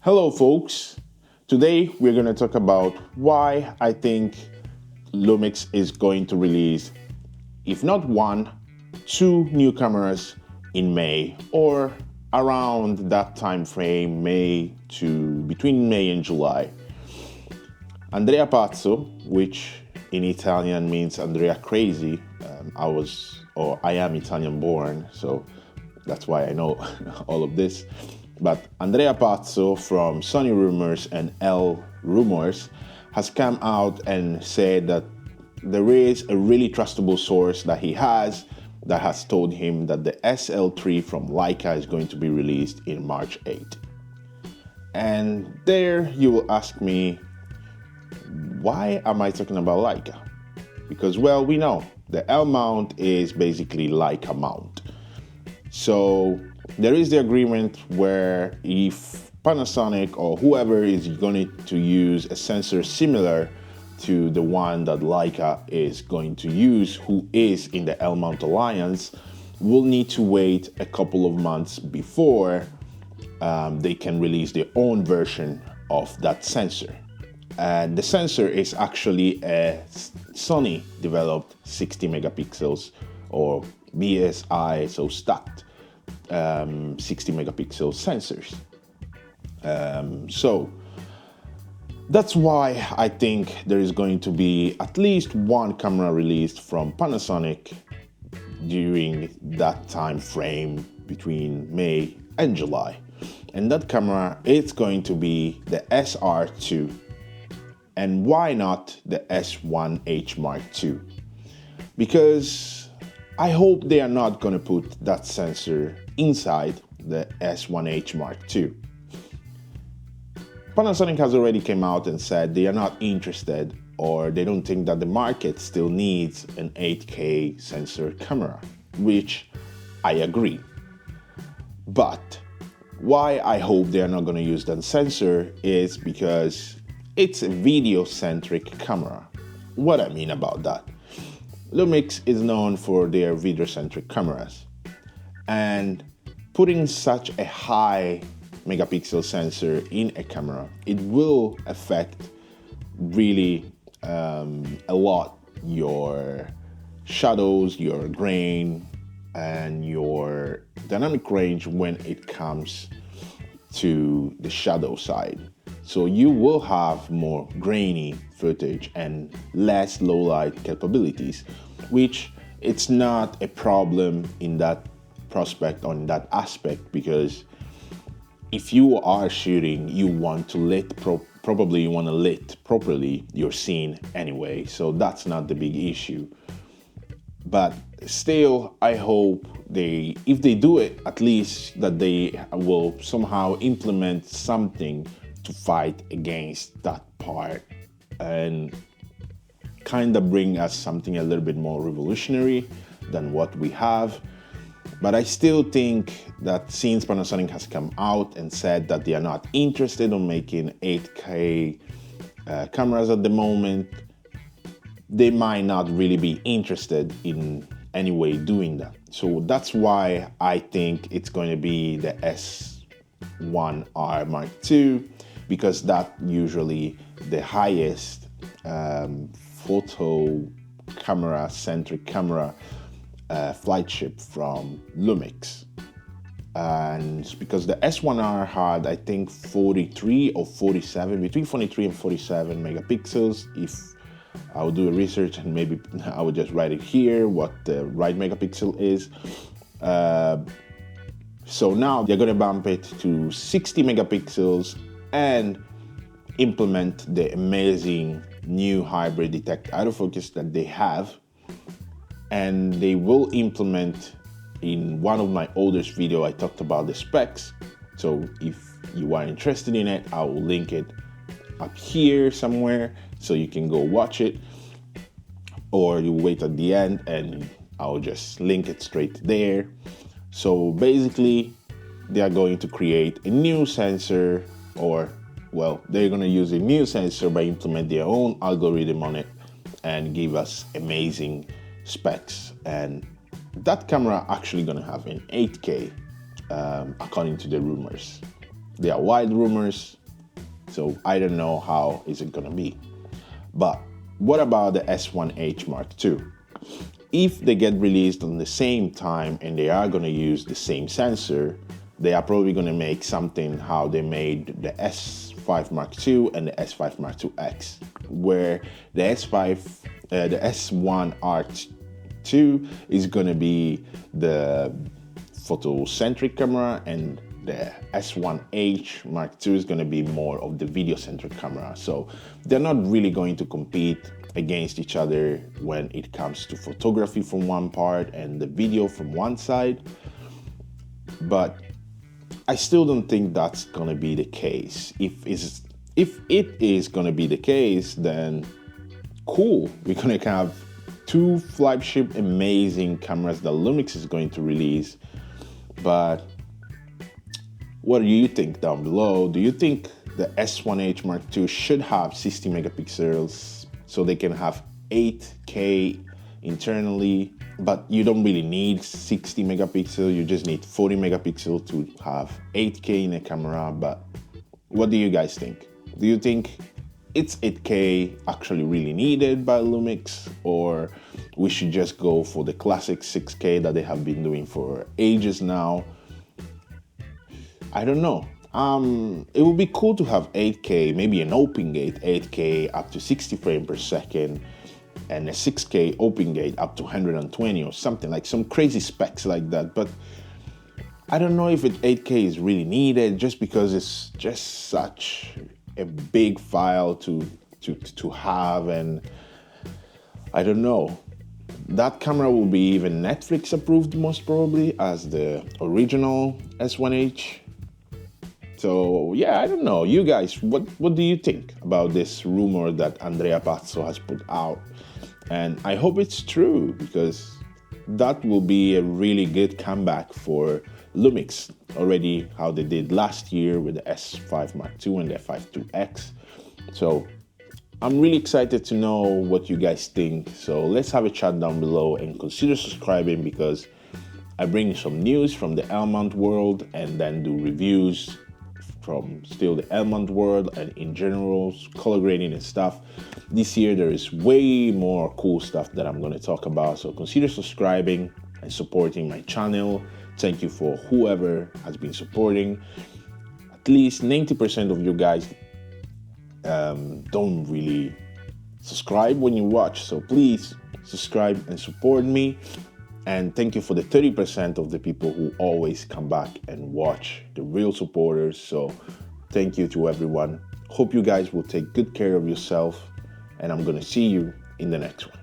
Hello, folks. Today we're going to talk about why I think Lumix is going to release, if not one, two new cameras in May or around that time frame, between May and July. Andrea Pazzo, which in Italian means Andrea Crazy. I am Italian born, so that's why I know all of this. But Andrea Pazzo from Sony Rumors and L Rumors has come out and said that there is a really trustable source that he has that has told him that the SL3 from Leica is going to be released in March 8. And there you will ask me, why am I talking about Leica? Because, well, we know the L mount is basically Leica mount. So there is the agreement where if Panasonic or whoever is going to use a sensor similar to the one that Leica is going to use, who is in the L mount alliance, will need to wait a couple of months before they can release their own version of that sensor. And the sensor is actually a Sony developed 60 megapixels or BSI, so stacked 60 megapixel sensors. So that's why I think there is going to be at least one camera released from Panasonic during that time frame between May and July. And that camera, it's going to be the S1R II. And why not the S1H II? Because I hope they are not going to put that sensor inside the S1H II. Panasonic has already come out and said they are not interested, or they don't think that the market still needs an 8K sensor camera, which I agree. But why I hope they are not going to use that sensor is because it's a video-centric camera. What I mean about that? Lumix is known for their video-centric cameras, and putting such a high megapixel sensor in a camera, it will affect really a lot your shadows, your grain, and your dynamic range when it comes to the shadow side. So you will have more grainy footage and less low light capabilities, which it's not a problem in that prospect or in that aspect, because if you are shooting, you want to lit probably you want to lit properly your scene anyway, so that's not the big issue. But still, I hope if they do it, at least that they will somehow implement something to fight against that part and kind of bring us something a little bit more revolutionary than what we have. But I still think that since Panasonic has come out and said that they are not interested in making 8K cameras at the moment, they might not really be interested in any way doing that. So that's why I think it's going to be the S1R Mark II, because that usually the highest photo camera centric camera flagship from Lumix. And because the S1R had, I think, 43 or 47, between 43 and 47 megapixels. If I would do a research and maybe I would just write it here what the right megapixel is. So now they're going to bump it to 60 megapixels and implement the amazing new hybrid detect autofocus that they have. And they will implement, in one of my oldest video, I talked about the specs. So if you are interested in it, I will link it up here somewhere so you can go watch it. Or you wait at the end and I'll just link it straight there. So basically, they are going to create a new sensor, or, well, they're going to use a new sensor by implement their own algorithm on it and give us amazing specs. And that camera actually going to have an 8K according to the rumors. There are wild rumors, so I don't know how is it gonna be. But what about the S1H Mark II? If they get released on the same time and they are gonna use the same sensor, they are probably gonna make something how they made the S5 Mark II and the S5 Mark II-X, where the S1R II is gonna be the photocentric camera, and the S1H Mark II is going to be more of the video-centric camera. So they're not really going to compete against each other when it comes to photography from one part and the video from one side. But I still don't think that's going to be the case. If it is going to be the case, then cool. We're going to have two flagship amazing cameras that Lumix is going to release. But what do you think down below? Do you think the S1H Mark II should have 60 megapixels so they can have 8K internally, but you don't really need 60 megapixels, you just need 40 megapixels to have 8K in a camera? But what do you guys think? Do you think it's 8K actually really needed by Lumix, or we should just go for the classic 6K that they have been doing for ages now? I don't know. It would be cool to have 8K, maybe an open gate 8K up to 60 frames per second, and a 6K open gate up to 120 or something, like some crazy specs like that. But I don't know if 8K is really needed, just because it's just such a big file to have, and I don't know. That camera will be even Netflix approved most probably as the original S1H. So yeah, I don't know. You guys, what do you think about this rumor that Andrea Pazzo has put out? And I hope it's true, because that will be a really good comeback for Lumix, already how they did last year with the S5 Mark II and the S5 II-X. So I'm really excited to know what you guys think. So let's have a chat down below, and consider subscribing, because I bring some news from the L-mount world and then do reviews from still the L-mount world and in general color grading and stuff. This year there is way more cool stuff that I'm going to talk about, so consider subscribing and supporting my channel. Thank you for whoever has been supporting. At least 90% of you guys don't really subscribe when you watch, so please subscribe and support me. And thank you for the 30% of the people who always come back and watch, the real supporters. So thank you to everyone. Hope you guys will take good care of yourself, and I'm gonna see you in the next one.